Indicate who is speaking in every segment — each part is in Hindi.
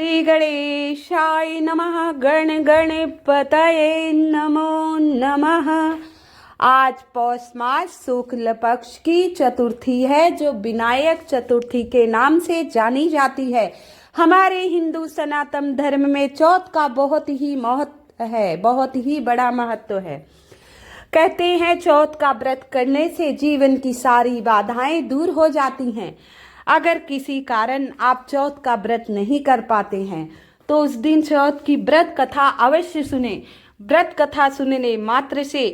Speaker 1: श्री गणेशाय नमः। गण गणपतये नमो नमः। आज पौष मास शुक्ल पक्ष की चतुर्थी है, जो विनायक चतुर्थी के नाम से जानी जाती है। हमारे हिंदू सनातन धर्म में चौथ का बहुत ही महत्व है, बहुत ही बड़ा महत्व है। कहते हैं चौथ का व्रत करने से जीवन की सारी बाधाएं दूर हो जाती हैं। अगर किसी कारण आप चौथ का व्रत नहीं कर पाते हैं तो उस दिन चौथ की व्रत कथा अवश्य सुने। व्रत कथा सुनने मात्र से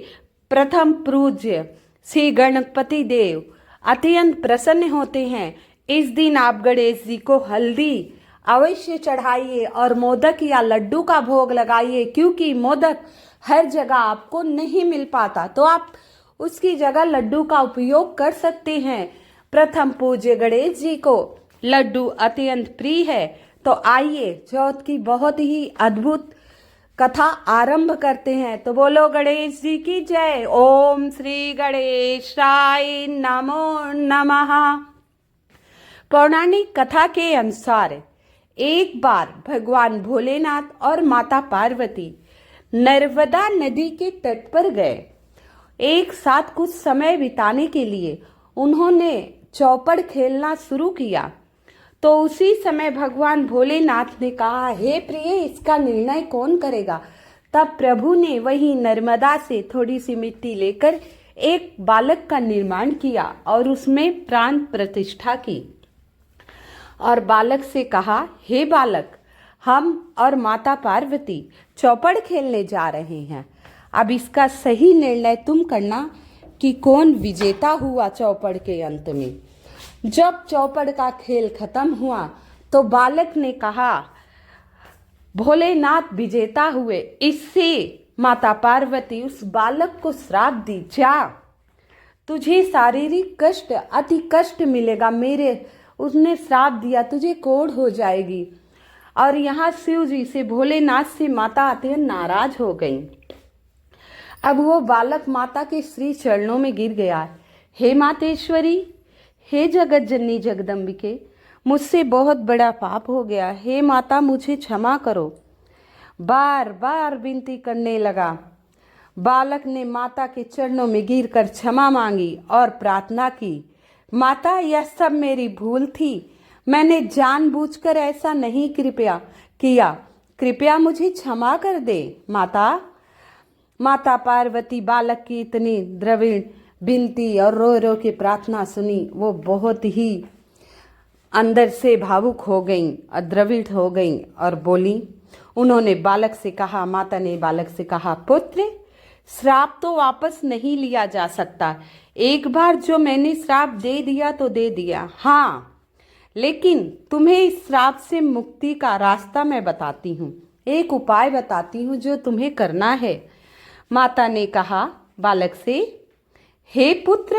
Speaker 1: प्रथम पूज्य श्री गणपति देव अत्यंत प्रसन्न होते हैं। इस दिन आप गणेश जी को हल्दी अवश्य चढ़ाइए और मोदक या लड्डू का भोग लगाइए, क्योंकि मोदक हर जगह आपको नहीं मिल पाता, तो आप उसकी जगह लड्डू का उपयोग कर सकते हैं। प्रथम पूज्य गणेश जी को लड्डू अत्यंत प्रिय है, तो आइए चौथ की बहुत ही अद्भुत कथा आरंभ करते हैं। तो बोलो गणेश जी की जय। ओम श्री गणेशाय नमो नमः। पौराणिक कथा के अनुसार एक बार भगवान भोलेनाथ और माता पार्वती नर्मदा नदी के तट पर गए। एक साथ कुछ समय बिताने के लिए उन्होंने चौपड़ खेलना शुरू किया। तो उसी समय भगवान भोलेनाथ ने कहा, हे प्रिय, इसका निर्णय कौन करेगा। तब प्रभु ने वही नर्मदा से थोड़ी सी मिट्टी लेकर एक बालक का निर्माण किया और उसमें प्राण प्रतिष्ठा की और बालक से कहा, हे बालक, हम और माता पार्वती चौपड़ खेलने जा रहे हैं। अब इसका सही निर्णय तुम करना कि कौन विजेता हुआ चौपड़ के अंत में। जब चौपड़ का खेल खत्म हुआ तो बालक ने कहा, भोलेनाथ विजेता हुए। इससे माता पार्वती उस बालक को श्राप दी, जा तुझे शारीरिक कष्ट, अति कष्ट मिलेगा। उसने श्राप दिया, तुझे कोढ़ हो जाएगी। और यहाँ शिव जी से, भोलेनाथ से माता अत्यंत नाराज हो गई। अब वो बालक माता के श्री चरणों में गिर गया। हे मातेश्वरी, हे जगत जननी जगदम्बिके, मुझसे बहुत बड़ा पाप हो गया। हे माता, मुझे क्षमा करो। बार बार विनती करने लगा। बालक ने माता के चरणों में गिरकर क्षमा मांगी और प्रार्थना की, माता, यह सब मेरी भूल थी। मैंने जानबूझकर ऐसा नहीं किया। कृपया मुझे क्षमा कर दे माता। माता पार्वती बालक की इतनी द्रविड़ विनती और रो रो के प्रार्थना सुनी। वो बहुत ही अंदर से भावुक हो गईं और द्रविड़ हो गईं और बोली। उन्होंने बालक से कहा, माता ने बालक से कहा, पुत्र, श्राप तो वापस नहीं लिया जा सकता। एक बार जो मैंने श्राप दे दिया तो दे दिया, हाँ, लेकिन तुम्हें इस श्राप से मुक्ति का रास्ता मैं बताती हूँ, एक उपाय बताती हूँ जो तुम्हें करना है। माता ने कहा बालक से, हे पुत्र,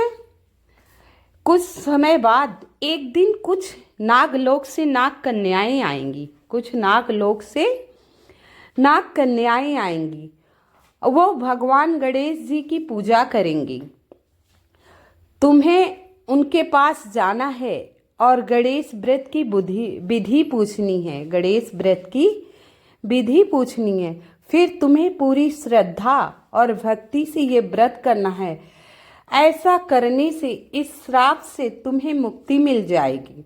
Speaker 1: कुछ समय बाद एक दिन कुछ नागलोक से नाग कन्याएं आएंगी। कुछ नागलोक से नाग कन्याएं आएंगी। वो भगवान गणेश जी की पूजा करेंगी। तुम्हें उनके पास जाना है और गणेश व्रत की विधि पूछनी है। गणेश व्रत की विधि पूछनी है। फिर तुम्हें पूरी श्रद्धा और भक्ति से ये व्रत करना है। ऐसा करने से इस श्राप से तुम्हें मुक्ति मिल जाएगी।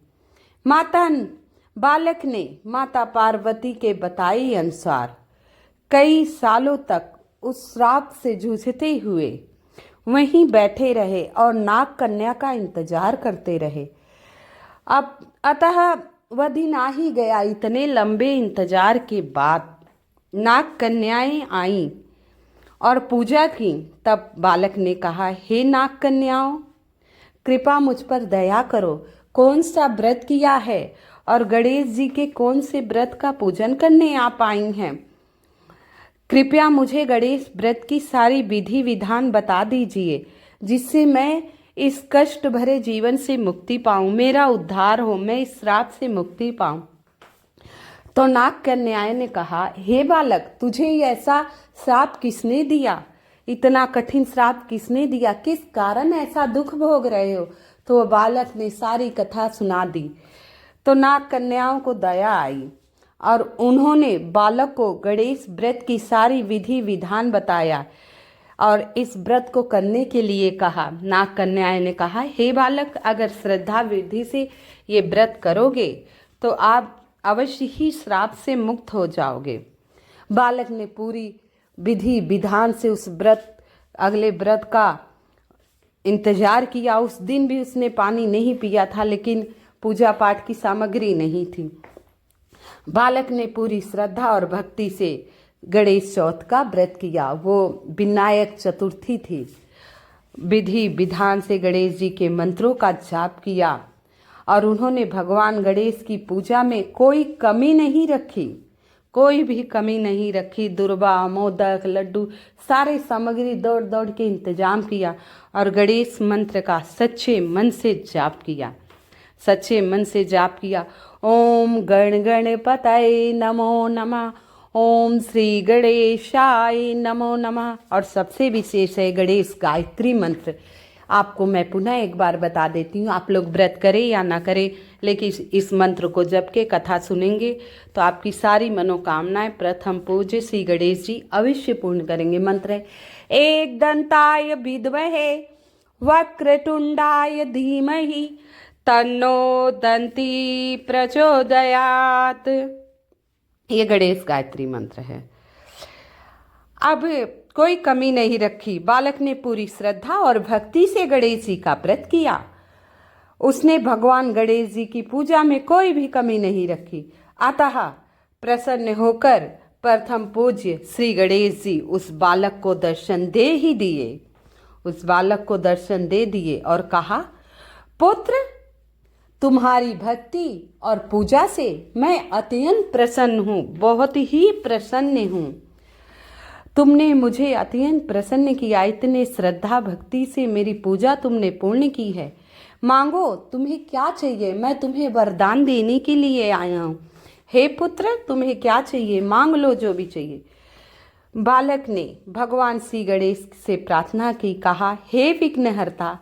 Speaker 1: बालक ने माता पार्वती के बताए अनुसार कई सालों तक उस श्राप से जूझते हुए वहीं बैठे रहे और नाग कन्या का इंतजार करते रहे। अब अतः वह दिन आ ही गया। इतने लंबे इंतजार के बाद नाग कन्याएं आईं और पूजा की। तब बालक ने कहा, हे नाग कन्याओं, कृपा मुझ पर दया करो। कौन सा व्रत किया है और गणेश जी के कौन से व्रत का पूजन करने आप आई हैं? कृपया मुझे गणेश व्रत की सारी विधि विधान बता दीजिए, जिससे मैं इस कष्ट भरे जीवन से मुक्ति पाऊं, मेरा उद्धार हो, मैं इस श्राप से मुक्ति पाऊं। तो नाग कन्याएं ने कहा, हे बालक, तुझे ऐसा श्राप किसने दिया? इतना कठिन श्राप किसने दिया? किस कारण ऐसा दुख भोग रहे हो? तो वह बालक ने सारी कथा सुना दी। तो नाग कन्याओं को दया आई और उन्होंने बालक को गणेश व्रत की सारी विधि विधान बताया और इस व्रत को करने के लिए कहा। नाग कन्याएं ने कहा, हे बालक, अगर श्रद्धा विधि से ये व्रत करोगे तो आप अवश्य ही श्राप से मुक्त हो जाओगे। बालक ने पूरी विधि विधान से उस अगले व्रत का इंतजार किया। उस दिन भी उसने पानी नहीं पिया था, लेकिन पूजा पाठ की सामग्री नहीं थी। बालक ने पूरी श्रद्धा और भक्ति से गणेश चौथ का व्रत किया। वो विनायक चतुर्थी थी। विधि विधान से गणेश जी के मंत्रों का जाप किया और उन्होंने भगवान गणेश की पूजा में कोई कमी नहीं रखी, कोई भी कमी नहीं रखी। दुर्बा, मोदक, लड्डू सारे सामग्री दौड़ दौड़ के इंतजाम किया और गणेश मंत्र का सच्चे मन से जाप किया। सच्चे मन से जाप किया। ओम गण गणपतये नमो नमः, ओम श्री गणेशाय नमो नमः। और सबसे विशेष है गणेश गायत्री मंत्र। आपको मैं पुनः एक बार बता देती हूँ, आप लोग व्रत करें या ना करें, लेकिन इस मंत्र को जप के कथा सुनेंगे तो आपकी सारी मनोकामनाएं प्रथम पूज्य श्री गणेश जी अवश्य पूर्ण करेंगे। मंत्र है, एक दंताय विद्महे वक्रतुंडाय धीमहि तन्नो दंती प्रचोदयात। ये गणेश गायत्री मंत्र है। अब कोई कमी नहीं रखी। बालक ने पूरी श्रद्धा और भक्ति से गणेश जी का व्रत किया। उसने भगवान गणेश जी की पूजा में कोई भी कमी नहीं रखी। अतः प्रसन्न होकर प्रथम पूज्य श्री गणेश जी उस बालक को दर्शन दे ही दिए। उस बालक को दर्शन दे दिए और कहा, पुत्र, तुम्हारी भक्ति और पूजा से मैं अत्यंत प्रसन्न हूँ, बहुत ही प्रसन्न हूँ। तुमने मुझे अत्यंत प्रसन्न किया। इतने श्रद्धा भक्ति से मेरी पूजा तुमने पूर्ण की है। मांगो, तुम्हें क्या चाहिए, मैं तुम्हें वरदान देने के लिए आया हूँ। हे पुत्र, तुम्हें क्या चाहिए, मांग लो जो भी चाहिए। बालक ने भगवान श्री गणेश से प्रार्थना की। कहा, हे विघ्नहर्ता,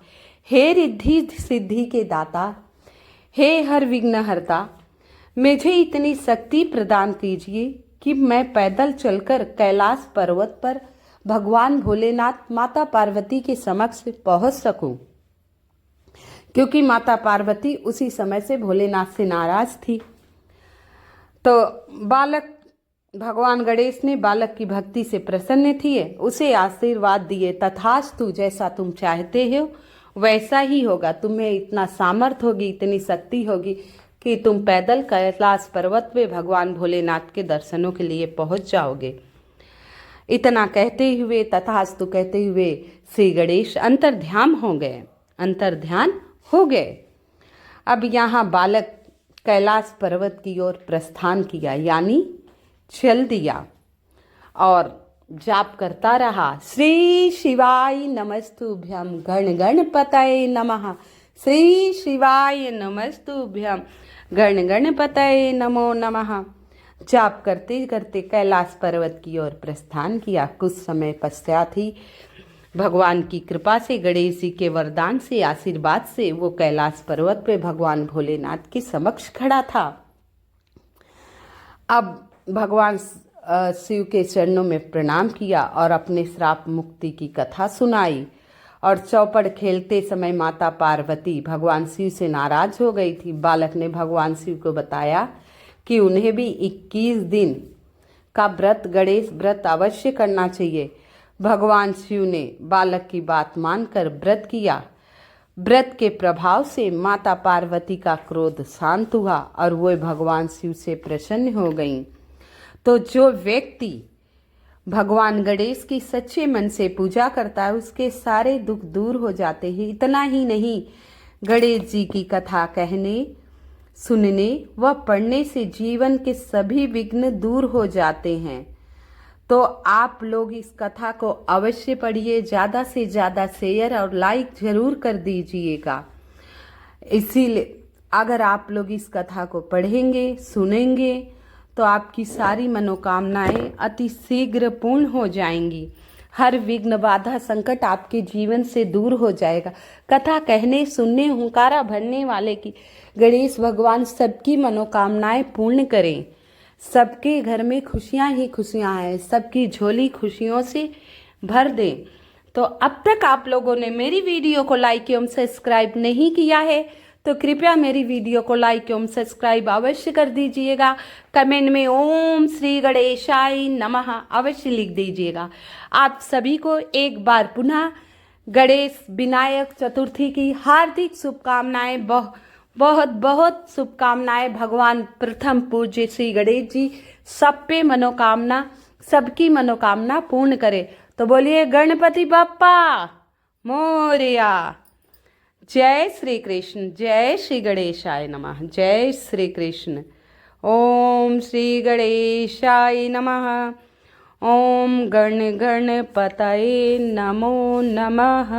Speaker 1: हे रिद्धि सिद्धि के दाता, हे हर विघ्नहर्ता, मुझे इतनी शक्ति प्रदान कीजिए कि मैं पैदल चलकर कैलाश पर्वत पर भगवान भोलेनाथ माता पार्वती के समक्ष पहुंच सकूं। क्योंकि माता पार्वती उसी समय से भोलेनाथ से नाराज थी। तो बालक भगवान गणेश ने बालक की भक्ति से प्रसन्न थे, उसे आशीर्वाद दिए। तथास्तु, जैसा तुम चाहते हो वैसा ही होगा। तुम्हें इतना सामर्थ्य होगी, इतनी शक्ति होगी कि तुम पैदल कैलाश पर्वत पे भगवान भोलेनाथ के दर्शनों के लिए पहुंच जाओगे। इतना कहते हुए, तथास्तु कहते हुए श्री गणेश अंतर्ध्यान हो गए। अब यहाँ बालक कैलाश पर्वत की ओर प्रस्थान किया, यानी चल दिया और जाप करता रहा। श्री शिवाय नमस्तुभ्यम गण गणपतये नमः, श्री शिवाय नमस्तुभ्यम गण गणपतये नमो नमः। जाप करते करते कैलाश पर्वत की ओर प्रस्थान किया। कुछ समय पश्चात ही भगवान की कृपा से, गणेश जी के वरदान से, आशीर्वाद से वो कैलाश पर्वत पे भगवान भोलेनाथ के समक्ष खड़ा था। अब भगवान शिव के चरणों में प्रणाम किया और अपने श्राप मुक्ति की कथा सुनाई। और चौपड़ खेलते समय माता पार्वती भगवान शिव से नाराज हो गई थी। बालक ने भगवान शिव को बताया कि उन्हें भी 21 दिन का व्रत, गणेश व्रत अवश्य करना चाहिए। भगवान शिव ने बालक की बात मानकर व्रत किया। व्रत के प्रभाव से माता पार्वती का क्रोध शांत हुआ और वो भगवान शिव से प्रसन्न हो गईं। तो जो व्यक्ति भगवान गणेश की सच्चे मन से पूजा करता है, उसके सारे दुख दूर हो जाते हैं। इतना ही नहीं, गणेश जी की कथा कहने, सुनने व पढ़ने से जीवन के सभी विघ्न दूर हो जाते हैं। तो आप लोग इस कथा को अवश्य पढ़िए, ज़्यादा से ज़्यादा शेयर और लाइक जरूर कर दीजिएगा। इसीलिए अगर आप लोग इस कथा को पढ़ेंगे, सुनेंगे तो आपकी सारी मनोकामनाएं अति शीघ्र पूर्ण हो जाएंगी। हर विघ्न, बाधा, संकट आपके जीवन से दूर हो जाएगा। कथा कहने, सुनने, हुंकारा भरने वाले की गणेश भगवान सबकी मनोकामनाएं पूर्ण करें। सबके घर में खुशियाँ ही खुशियाँ हैं, सबकी झोली खुशियों से भर दे। तो अब तक आप लोगों ने मेरी वीडियो को लाइक एवं सब्सक्राइब नहीं किया है तो कृपया मेरी वीडियो को लाइक एवं सब्सक्राइब अवश्य कर दीजिएगा। कमेंट में ओम श्री गणेशाय नमः अवश्य लिख दीजिएगा। आप सभी को एक बार पुनः गणेश विनायक चतुर्थी की हार्दिक शुभकामनाएं, बहुत बहुत शुभकामनाएं। भगवान प्रथम पूज्य श्री गणेश जी सब पे मनोकामना, सबकी मनोकामना पूर्ण करे। तो बोलिए गणपति बप्पा मोरया। जय श्री कृष्ण, जय श्री गणेशाय नमः, जय श्री कृष्ण। ओम श्री गणेशाय नमः। ओम गण गणपतये नमो नमः।